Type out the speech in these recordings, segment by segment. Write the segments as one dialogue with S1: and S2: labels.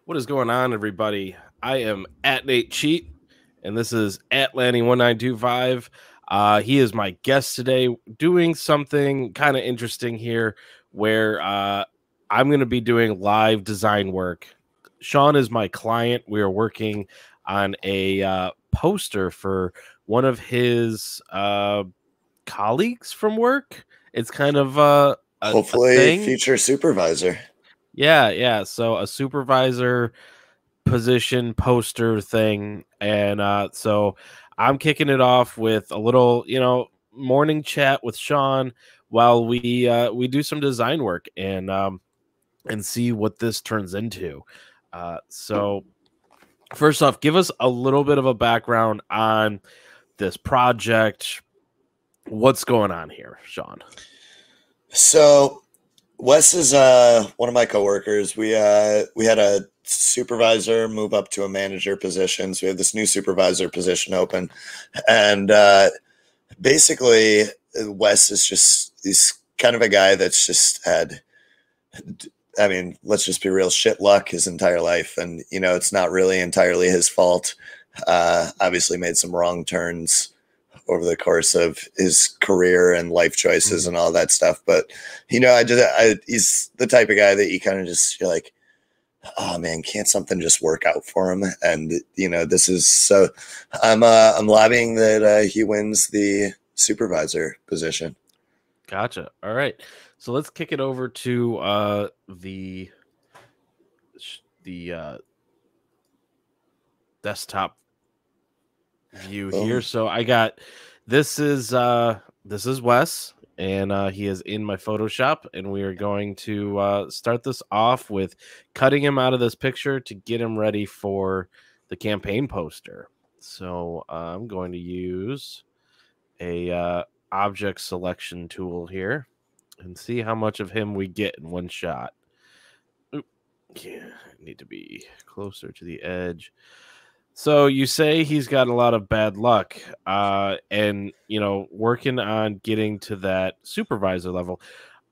S1: What is going on, everybody? I am at NateCheat, and this is at Lanny1925. He is my guest today, doing something kind of interesting here, where I'm going to be doing live design work. Sean is my client. We are working on a poster for one of his colleagues from work. It's kind of
S2: hopefully
S1: a thing.
S2: future supervisor.
S1: Yeah. So a supervisor position poster thing, and so I'm kicking it off with a little, morning chat with Sean while we do some design work and see what this turns into. So first off, give us a little bit of a background on this project. What's going on here, Sean?
S2: So Wes is one of my coworkers. We had a supervisor move up to a manager position, so we have this new supervisor position open, and basically Wes is he's kind of a guy that's just had, I mean, let's just be real, shit luck his entire life, and it's not really entirely his fault. Obviously made some wrong turns over the course of his career and life choices and all that stuff. But, he's the type of guy that you kind of just, you're like, oh man, can't something just work out for him? And, this is, so I'm lobbying that he wins the supervisor position.
S1: Gotcha. All right. So let's kick it over to the desktop view here. So I got this is Wes, and he is in my Photoshop, and we are going to start this off with cutting him out of this picture to get him ready for the campaign poster. So I'm going to use a object selection tool here and see how much of him we get in one shot. Oop. Yeah, need to be closer to the edge. So you say he's got a lot of bad luck, and working on getting to that supervisor level.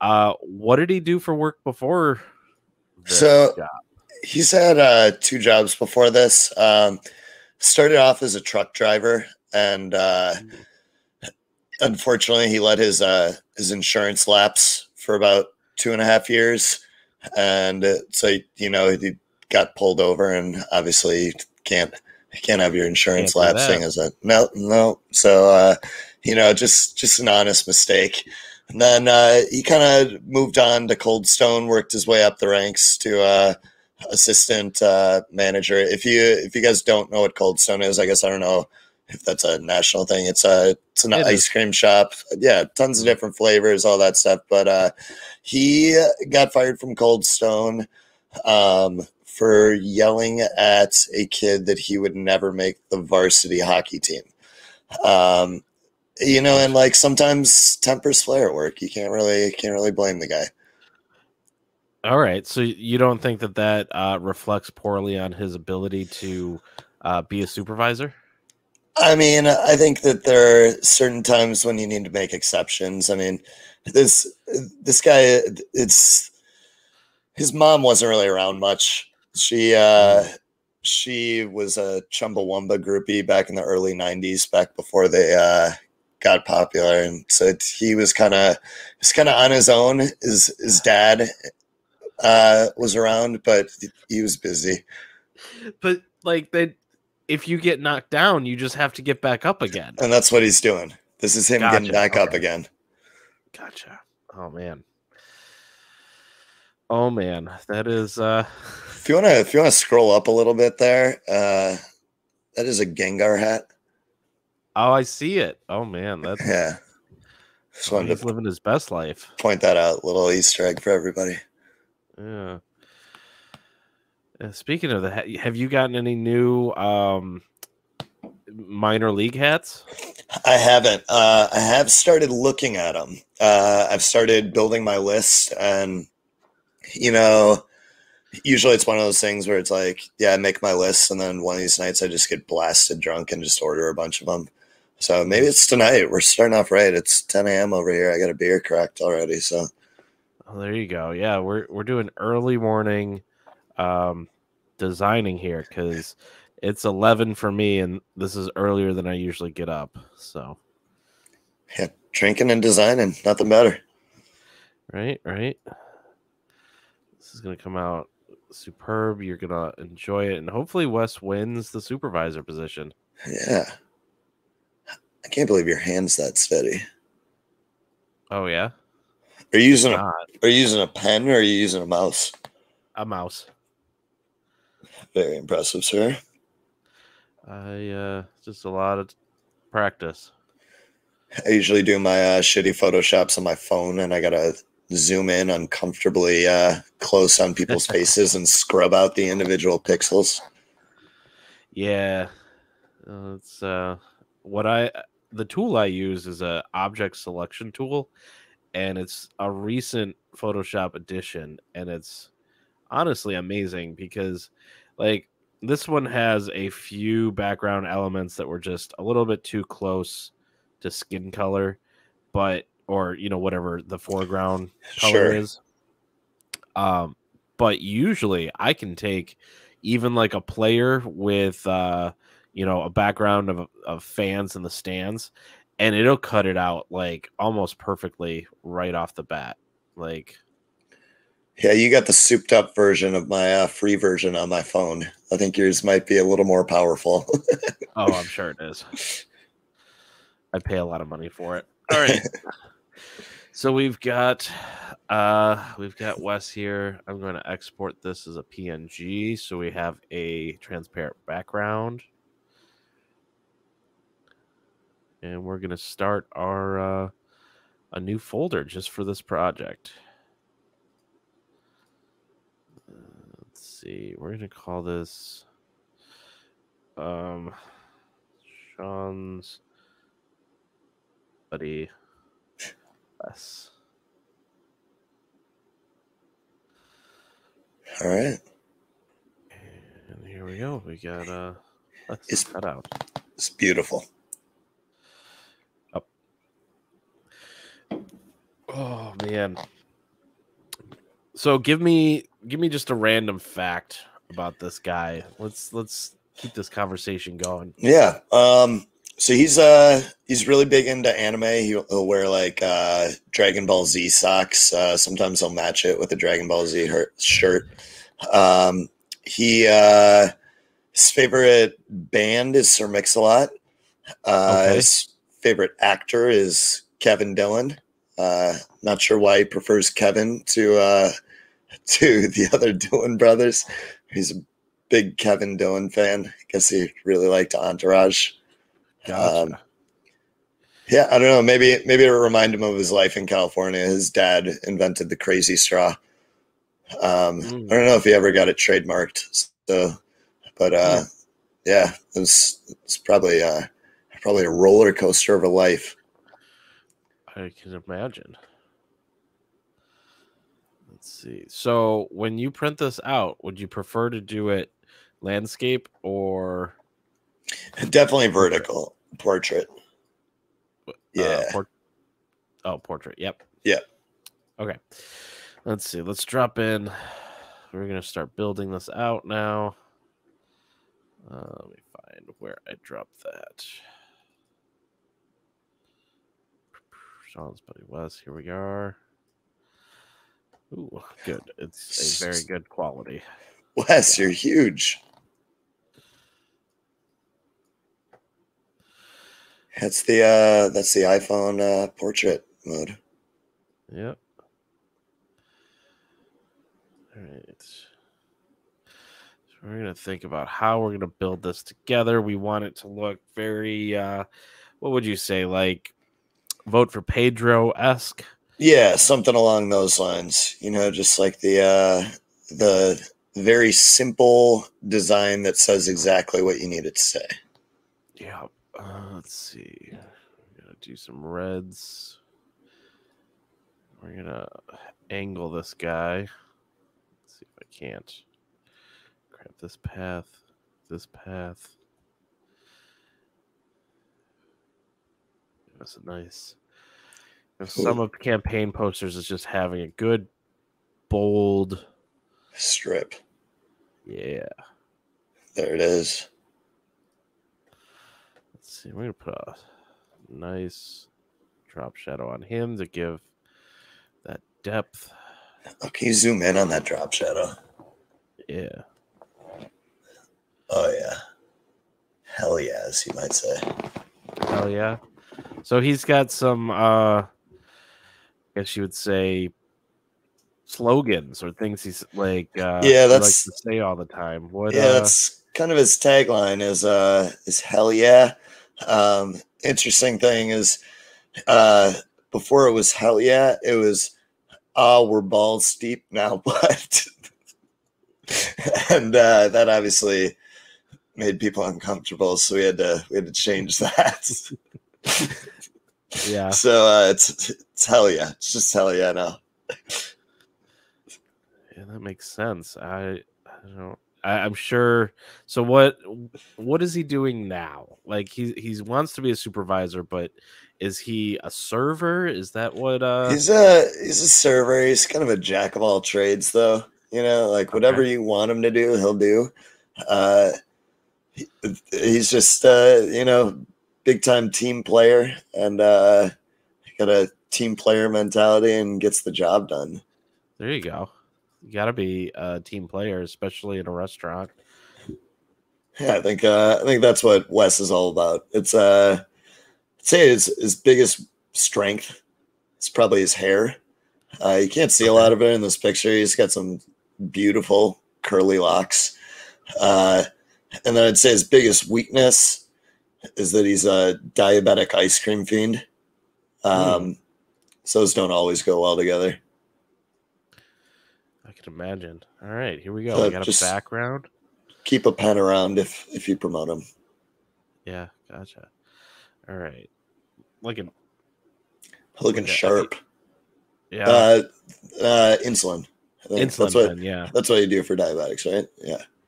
S1: What did he do for work before this job?
S2: He's had 2 jobs before this. Started off as a truck driver, and unfortunately, he let his insurance lapse for about 2.5 years, and so he got pulled over, and obviously can't have your insurance lapsing as a no. So just an honest mistake. And then he kind of moved on to Cold Stone, worked his way up the ranks to assistant manager. If you guys don't know what Cold Stone is, I guess I don't know if that's a national thing. It's an ice cream shop. Yeah, tons of different flavors, all that stuff. But he got fired from Cold Stone for yelling at a kid that he would never make the varsity hockey team. And like sometimes tempers flare at work. You can't really blame the guy.
S1: All right. So you don't think that reflects poorly on his ability to be a supervisor?
S2: I mean, I think that there are certain times when you need to make exceptions. I mean, this guy, his mom wasn't really around much. She was a Chumbawamba groupie back in the early 90s, back before they got popular, and so he was kind of on his own. His dad was around, but he was busy.
S1: But like if you get knocked down, you just have to get back up again,
S2: and that's what he's doing. This is him getting back up again.
S1: Gotcha. Oh man, that is.
S2: If you want to scroll up a little bit there, that is a Gengar hat.
S1: Oh, I see it. Oh man, that's
S2: yeah.
S1: He's living his best life.
S2: Point that out, little Easter egg for everybody.
S1: Yeah. Speaking of that, have you gotten any new minor league hats?
S2: I haven't. I have started looking at them. I've started building my list, and usually it's one of those things where it's like, yeah, I make my list, and then one of these nights I just get blasted drunk and just order a bunch of them. So maybe it's tonight. We're starting off right. It's 10 a.m. over here. I got a beer cracked already. So,
S1: there you go. Yeah, we're doing early morning designing here because it's 11 for me, and this is earlier than I usually get up. So,
S2: Yeah, drinking and designing, nothing better.
S1: right. This is gonna come out superb. You're gonna enjoy it, and hopefully Wes wins the supervisor position.
S2: Yeah. I can't believe your hand's that steady.
S1: Oh yeah,
S2: Are you using
S1: not
S2: are you using a pen or are you using a mouse?
S1: a mouse.
S2: Very impressive, sir.
S1: I just a lot of practice.
S2: I usually do my shitty photoshops on my phone, and I gotta zoom in uncomfortably close on people's faces and scrub out the individual pixels.
S1: Yeah, it's what the tool I use is a object selection tool, and it's a recent Photoshop edition, and it's honestly amazing because like this one has a few background elements that were just a little bit too close to skin color, but or whatever the foreground color
S2: Sure.
S1: is. But usually I can take even like a player with a background of fans in the stands, and it'll cut it out like almost perfectly right off the bat. Like,
S2: Yeah, you got the souped up version of my free version on my phone. I think yours might be a little more powerful.
S1: oh, I'm sure it is. I pay a lot of money for it. All right. So we've got Wes here. I'm going to export this as a PNG so we have a transparent background. And we're going to start our a new folder just for this project. Let's see. We're going to call this Sean's buddy Wes.
S2: All right.
S1: And here we go. We got
S2: It's
S1: cut out.
S2: It's beautiful.
S1: Oh man. So give me just a random fact about this guy. Let's keep this conversation going.
S2: Yeah. So he's really big into anime. He'll wear like Dragon Ball Z socks. Sometimes he'll match it with a Dragon Ball Z shirt. He his favorite band is Sir Mix-a-Lot.
S1: Okay.
S2: His favorite actor is Kevin Dillon. Not sure why he prefers Kevin to the other Dillon brothers. He's a big Kevin Dillon fan. I guess he really liked Entourage.
S1: Gotcha.
S2: Yeah, I don't know. Maybe it'll remind him of his life in California. His dad invented the crazy straw. I don't know if he ever got it trademarked. So, but yeah, it's probably a roller coaster of a life.
S1: I can imagine. Let's see. So when you print this out, would you prefer to do it landscape or
S2: Definitely vertical portrait. Yeah.
S1: Portrait. Yep.
S2: Yeah.
S1: Okay. Let's see. Let's drop in. We're gonna start building this out now. Let me find where I dropped that. Sean's buddy Wes. Here we are. Ooh, good. It's a very good quality.
S2: Wes, you're huge. That's the iPhone portrait mode.
S1: Yep. All right. So we're gonna think about how we're gonna build this together. We want it to look very what would you say, like Vote for Pedro-esque?
S2: Yeah, something along those lines. Just like the very simple design that says exactly what you need it to say.
S1: Yeah. Let's see. We're gonna do some reds. We're gonna angle this guy. Let's see if I can't grab this path. This path. That's a nice. Some of campaign posters is just having a good bold
S2: strip.
S1: Yeah.
S2: There it is.
S1: Let's see. We're gonna put a nice drop shadow on him to give that depth.
S2: Oh, can you zoom in on that drop shadow?
S1: Yeah.
S2: Oh yeah. Hell yeah, as you might say.
S1: Hell yeah. So he's got some I guess you would say slogans or things he's like
S2: Yeah,
S1: he likes to say all the time. What
S2: that's kind of his tagline is hell yeah. Interesting thing is before it was hell yeah, it was we're balls deep now, but and that obviously made people uncomfortable, so we had to change that.
S1: yeah.
S2: So it's hell yeah. It's just hell yeah now.
S1: Yeah, that makes sense. I don't know. I'm sure. So what is he doing now? Like he wants to be a supervisor, but is he a server? Is that what
S2: He's a server. He's kind of a jack of all trades, though. You know, like whatever
S1: okay.
S2: you want him to do, he'll do. Uh, he's just you know, big time team player, and got a team player mentality and gets the job done.
S1: There you go. You got to be a team player, especially in a restaurant.
S2: Yeah, I think that's what Wes is all about. It's I'd say his biggest strength is probably his hair. You can't see a
S1: Okay.
S2: lot of it in this picture. He's got some beautiful curly locks. And then I'd say his biggest weakness is that he's a diabetic ice cream fiend. So those don't always go well together.
S1: I can imagine. All right, here we go.
S2: So
S1: We got a
S2: just
S1: background.
S2: keep a pen around if you promote him.
S1: Yeah, gotcha. All right. Looking
S2: Looking sharp.
S1: Yeah.
S2: Insulin. I think
S1: Insulin pen, yeah.
S2: that's what you do for diabetics, right?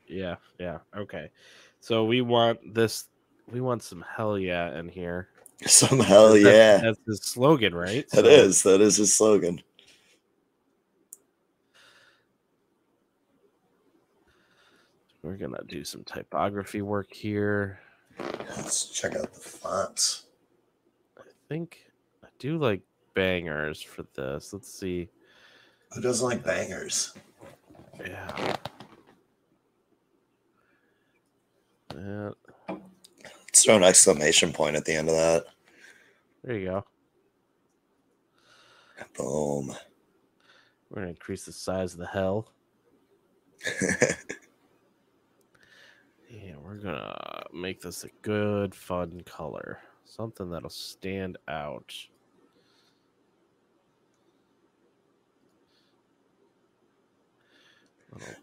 S2: Yeah.
S1: Yeah. Okay. So we want some hell yeah in here.
S2: Some hell yeah.
S1: That's his slogan, right?
S2: That is his slogan.
S1: We're gonna do some typography work here.
S2: Let's check out the fonts.
S1: I think I do like bangers for this. Let's see.
S2: Who doesn't like bangers?
S1: Yeah.
S2: Let's throw an exclamation point at the end of that.
S1: There you go.
S2: Boom.
S1: We're gonna increase the size of the hell. Yeah, we're gonna make this a good, fun color. Something that'll stand out.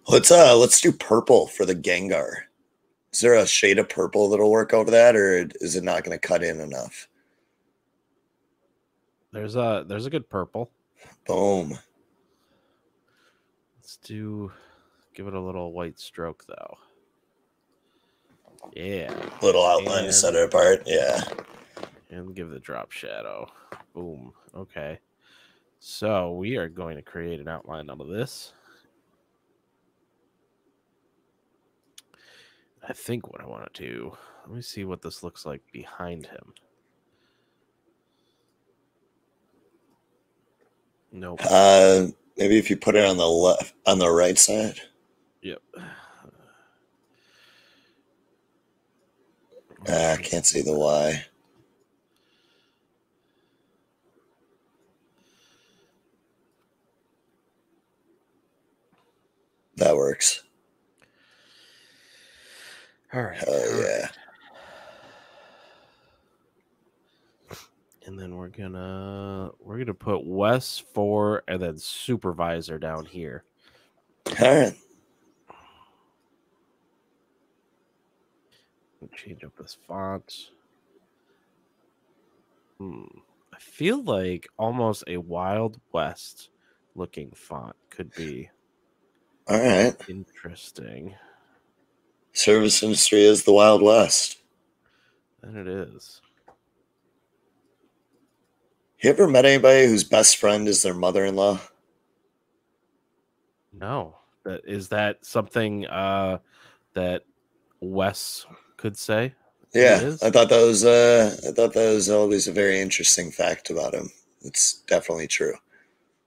S2: Let's do purple for the Gengar. Is there a shade of purple that'll work over that, or is it not going to cut in enough?
S1: There's a good purple.
S2: Boom.
S1: Let's give it a little white stroke though. Yeah.
S2: Little outline to set it apart. Yeah.
S1: And give the drop shadow. Boom. Okay. So we are going to create an outline out of this. I think what I want to do, let me see what this looks like behind him. Nope.
S2: Maybe if you put it on the right side.
S1: Yep.
S2: I can't see the Y. That works.
S1: All right.
S2: Hell yeah.
S1: And then we're gonna put Wes 4 and then supervisor down here.
S2: All right.
S1: Change up this font. I feel like almost a Wild West looking font could be
S2: all right.
S1: Interesting.
S2: Service industry is the Wild West.
S1: And it is.
S2: You ever met anybody whose best friend is their mother-in-law?
S1: No. Is that something that Wes could say?
S2: Yeah, I thought that was always a very interesting fact about him. It's definitely true.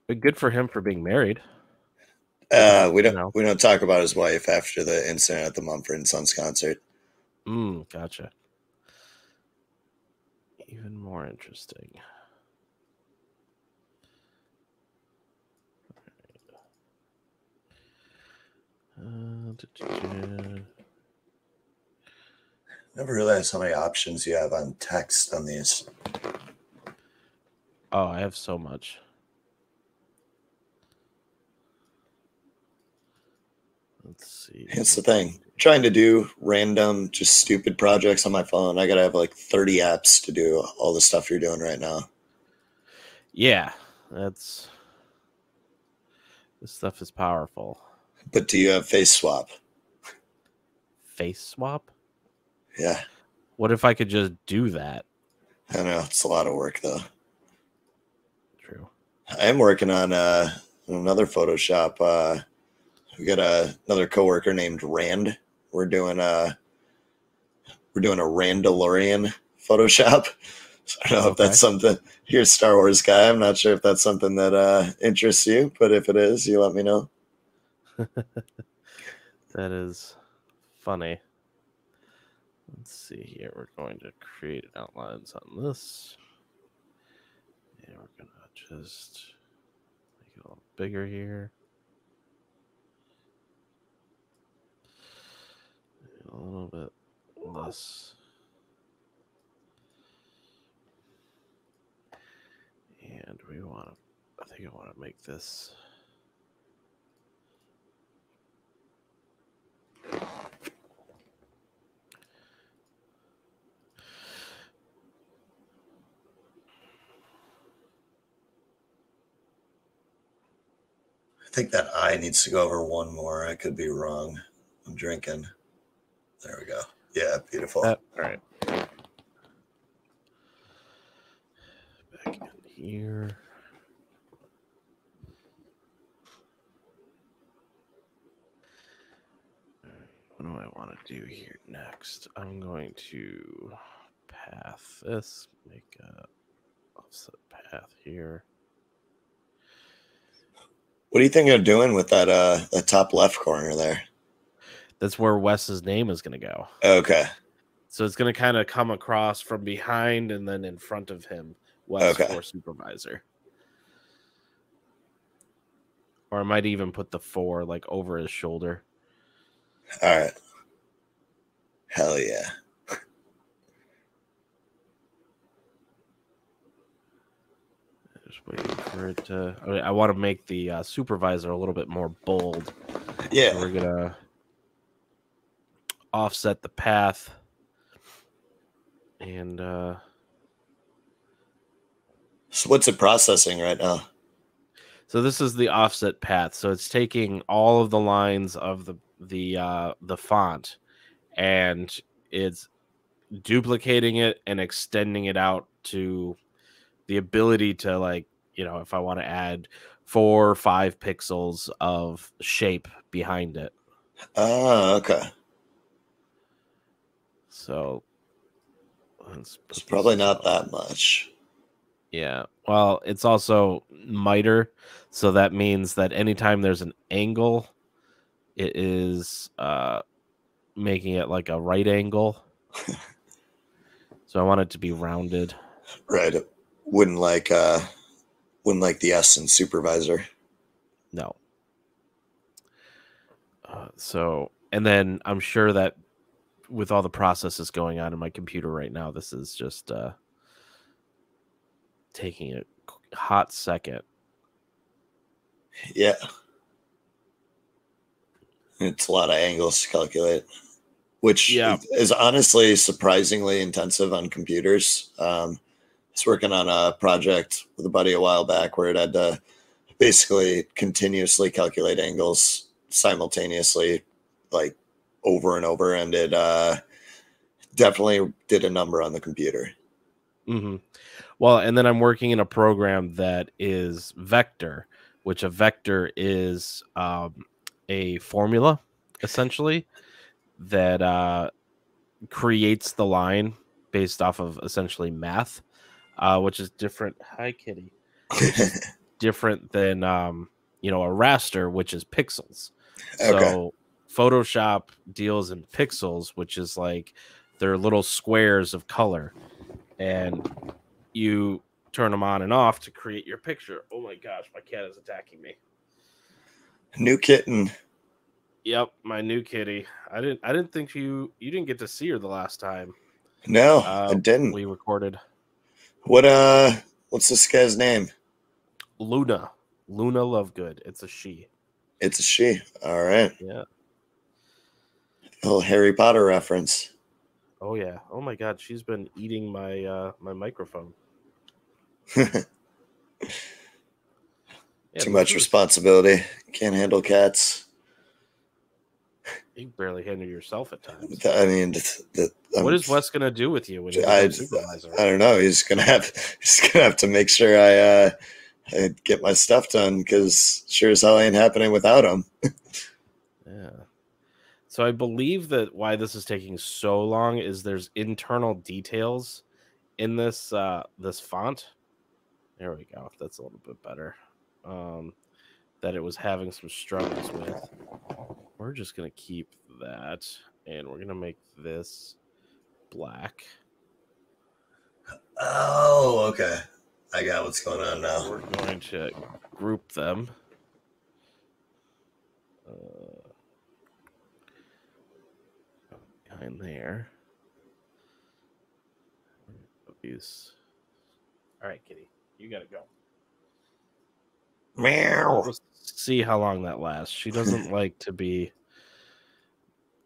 S1: But good for him for being married.
S2: We don't talk about his wife after the incident at the Mumford & Sons concert.
S1: Gotcha. Even more interesting.
S2: Never realized how many options you have on text on these.
S1: Oh, I have so much. Let's see.
S2: It's the thing. Trying to do random, just stupid projects on my phone. I gotta have like 30 apps to do all the stuff you're doing right now.
S1: Yeah, this stuff is powerful.
S2: But do you have face swap?
S1: Face swap?
S2: Yeah.
S1: What if I could just do that?
S2: I don't know. It's a lot of work though.
S1: True.
S2: I am working on another Photoshop. We got another coworker named Rand. We're doing a Randalorian Photoshop. So I don't know if that's something. You're a Star Wars guy. I'm not sure if that's something that interests you, but if it is, you let me know.
S1: That is funny. Let's see here. We're going to create outlines on this. And we're going to just make it a little bigger here. A little bit less. And we want to, I think I want to make this.
S2: I think that eye needs to go over one more. I could be wrong. I'm drinking. There we go. Yeah, beautiful.
S1: All right. Back in here. What do I want to do here next? I'm going to path this, make a offset path here.
S2: What do you think you're doing with that the top left corner there?
S1: That's where Wes's name is going to go.
S2: Okay.
S1: So it's going to kind of come across from behind and then in front of him, Wes for supervisor. Or I might even put the 4 like over his shoulder.
S2: All right. Hell yeah.
S1: Just waiting for it to. I want to make the supervisor a little bit more bold.
S2: Yeah.
S1: So we're going to offset the path. And
S2: so what's it processing right now?
S1: So this is the offset path. So it's taking all of the lines of the font and it's duplicating it and extending it out to the ability to, like, you know, if I want to add 4 or 5 pixels of shape behind it.
S2: Oh, okay.
S1: So
S2: it's probably not that much.
S1: Yeah. Well, it's also miter, so that means that anytime there's an angle, it is making it like a right angle. So I want it to be rounded.
S2: Right. It wouldn't like the S in supervisor.
S1: No. So, and then I'm sure that with all the processes going on in my computer right now, this is just taking a hot second.
S2: Yeah. It's a lot of angles to calculate, which is honestly surprisingly intensive on computers. I was working on a project with a buddy a while back where it had to basically continuously calculate angles simultaneously, like over and over, and it definitely did a number on the computer.
S1: Mm-hmm. Well, and then I'm working in a program that is vector, which a vector is a formula essentially that creates the line based off of essentially math, which is different. Hi, kitty. Which is different than a raster, which is pixels.
S2: Okay.
S1: So Photoshop deals in pixels, which is like they're little squares of color, and you turn them on and off to create your picture. Oh my gosh, my cat is attacking me.
S2: New kitten.
S1: Yep, my new kitty. I didn't think you didn't get to see her the last time.
S2: No, I didn't.
S1: We recorded.
S2: What's this guy's name?
S1: Luna Lovegood. It's a she.
S2: It's a she. All right.
S1: Yeah.
S2: A little Harry Potter reference.
S1: Oh yeah. Oh my god, she's been eating my my microphone.
S2: Too much responsibility. Can't handle cats.
S1: You can barely handle yourself at times.
S2: I mean,
S1: what is Wes gonna do with you when he becomes supervisor?
S2: I don't know. He's gonna have to make sure I get my stuff done, because sure as hell ain't happening without him.
S1: Yeah. So I believe that why this is taking so long is there's internal details in this this font. There we go. That's a little bit better. That it was having some struggles with. We're just gonna keep that, and we're gonna make this black.
S2: Oh, okay. I got what's going on now.
S1: We're going to group them. Behind there. These. All right, kitty, you gotta go.
S2: Meow.
S1: We'll see how long that lasts. She doesn't like to be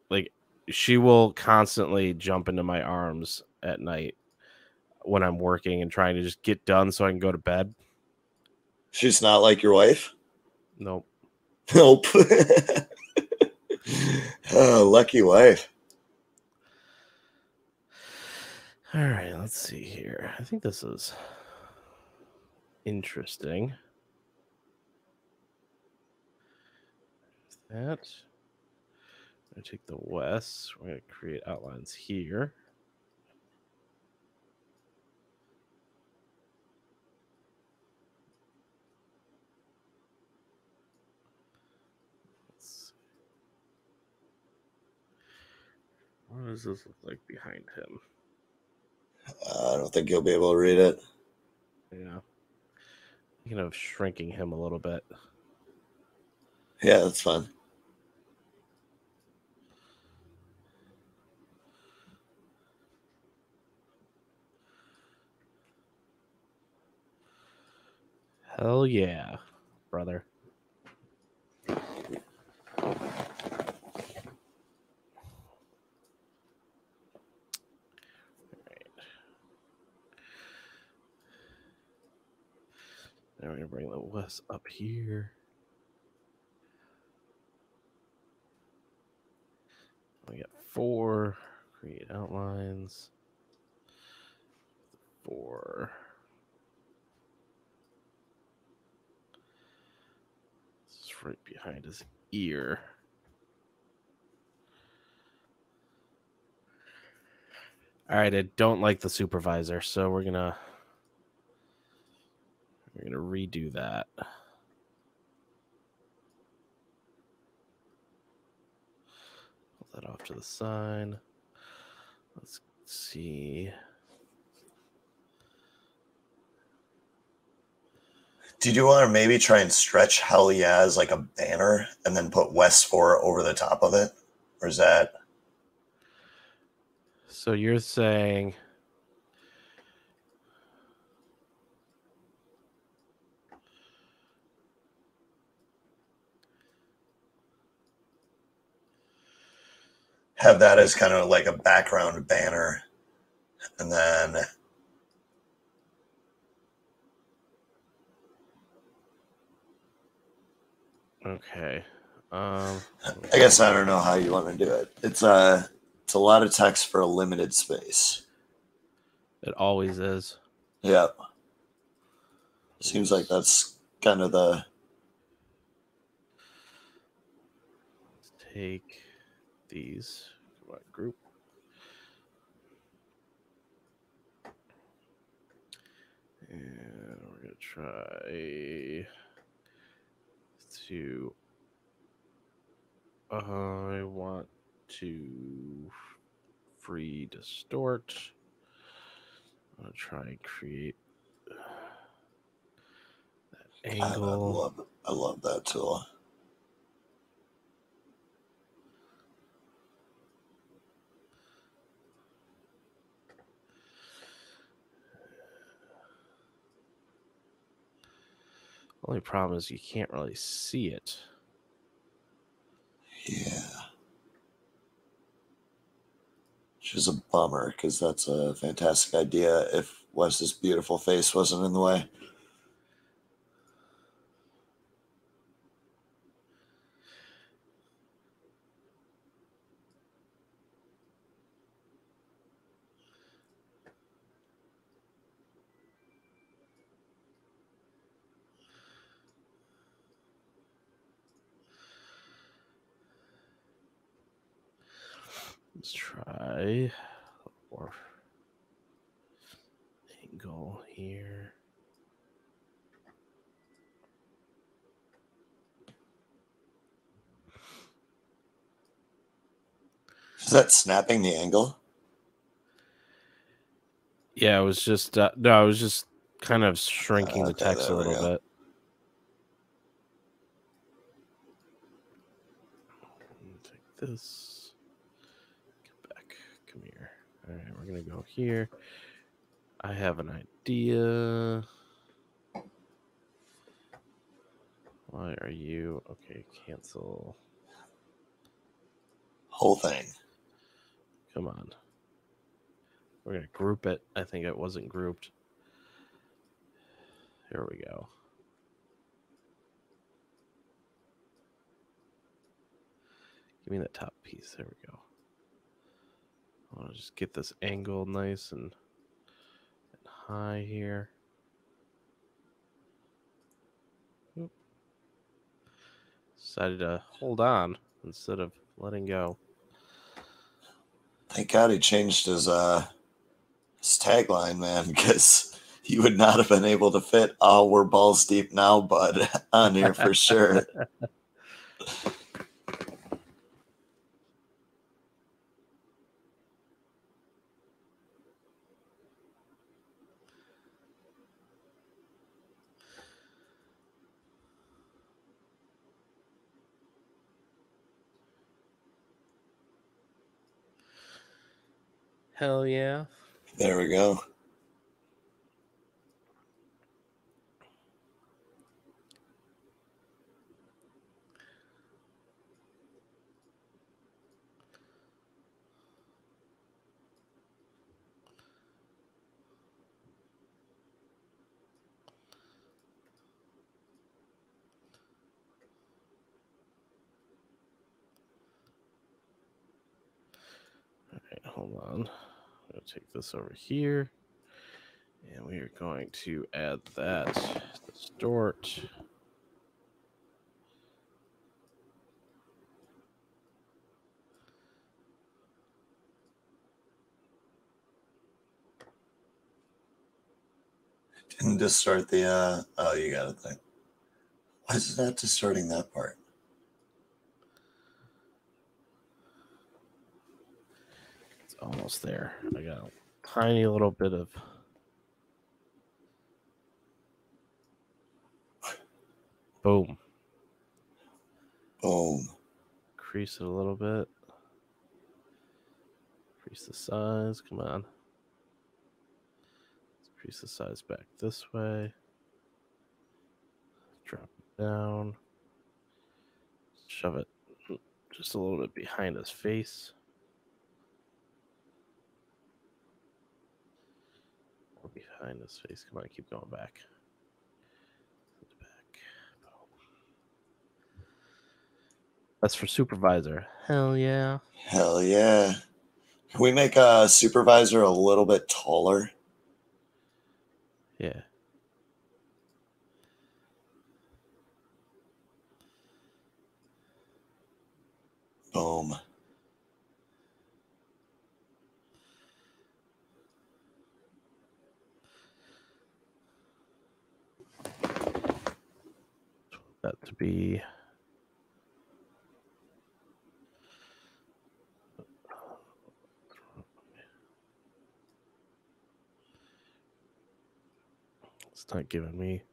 S1: like. She will constantly jump into my arms at night when I'm working and trying to just get done so I can go to bed.
S2: She's not like your wife?
S1: Nope.
S2: Nope. Oh, lucky wife.
S1: All right, let's see here. I think this is interesting. That. I'm going to take the west. We're going to create outlines here. What does this look like behind him?
S2: I don't think you'll be able to read it.
S1: Yeah. Thinking of shrinking him a little bit.
S2: Yeah, that's fine.
S1: Hell yeah, brother. Now we're going to bring the west up here. We got 4. Create outlines. 4. This is right behind his ear. All right, I don't like the supervisor, so we're gonna redo that. Pull that off to the side. Let's see.
S2: Did you want to maybe try and stretch Hell Yeah as like a banner and then put West 4 over the top of it? Or is that...
S1: So you're saying...
S2: have that as kind of like a background banner, and then...
S1: Okay.
S2: I guess I don't know how you want to do it. It's a lot of text for a limited space.
S1: It always is.
S2: Yeah. Seems like that's kind of the...
S1: take these. Come on, group. And we're going to try to... I want to free distort. I'm going to try and create that angle.
S2: God, I love that tool.
S1: Only problem is you can't really see it.
S2: Yeah. Which is a bummer, because that's a fantastic idea if Wes's beautiful face wasn't in the way.
S1: Let's try more angle here.
S2: Is that snapping the angle?
S1: Yeah, it was just no, I was just kind of shrinking the text a little bit. Take this. Get back. Come here. All right, we're gonna go here. I have an idea. Why are you okay? Cancel.
S2: Whole thing.
S1: Come on. We're gonna group it. I think it wasn't grouped. Here we go. Give me that top piece. There we go. I want to just get this angle nice and high here. Oop. Decided to hold on instead of letting go.
S2: Thank God he changed his tagline, man, because he would not have been able to fit "Oh, we're balls deep now, bud" on here for sure.
S1: Hell yeah.
S2: There we go.
S1: All right, hold on. I'm going to take this over here. And we are going to add that distort.
S2: Didn't distort the oh, you got a thing. Why is it not distorting that part?
S1: It's almost there. I got a tiny little bit of boom.
S2: Boom.
S1: Increase it a little bit. Increase the size. Come on. Let's increase the size back this way. Drop it down. Shove it just a little bit behind his face. Or behind his face. Come on, keep going back. That's for supervisor. Hell yeah.
S2: Hell yeah. Can we make a supervisor a little bit taller?
S1: Yeah.
S2: Boom.
S1: That to be. It's not giving me.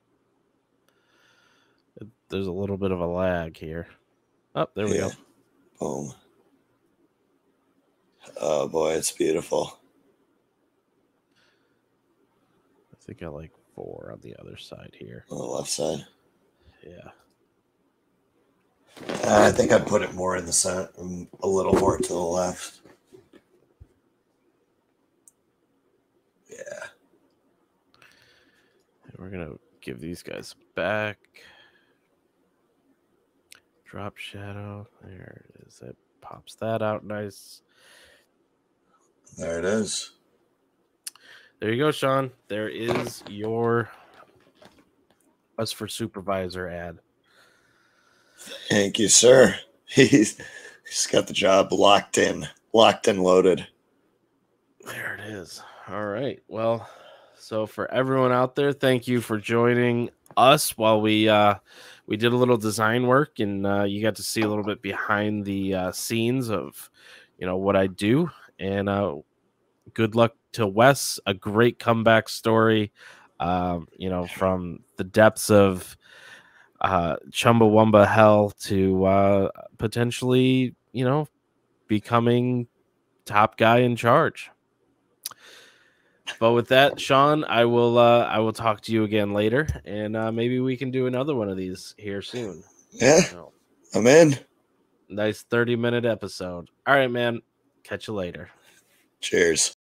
S1: There's a little bit of a lag here. Oh, there we go.
S2: Boom. Oh boy, it's beautiful.
S1: I think I like 4 on the other side here.
S2: On the left side.
S1: Yeah.
S2: I think I'd put it more in the center, a little more to the left. Yeah.
S1: And we're going to give these guys back. Drop shadow. There it is. It pops that out nice.
S2: There it is.
S1: There you go, Sean. There is your Us for Supervisor ad.
S2: Thank you, sir. He's got the job locked in, loaded.
S1: There it is. All right. Well, so for everyone out there, thank you for joining us while we did a little design work, and you got to see a little bit behind the scenes of what I do. And good luck to Wes. A great comeback story. From the depths of Chumbawamba hell to potentially, becoming top guy in charge. But with that, Sean, I will talk to you again later, and maybe we can do another one of these here soon.
S2: Yeah, I'm in.
S1: Nice 30-minute episode. All right, man. Catch you later.
S2: Cheers.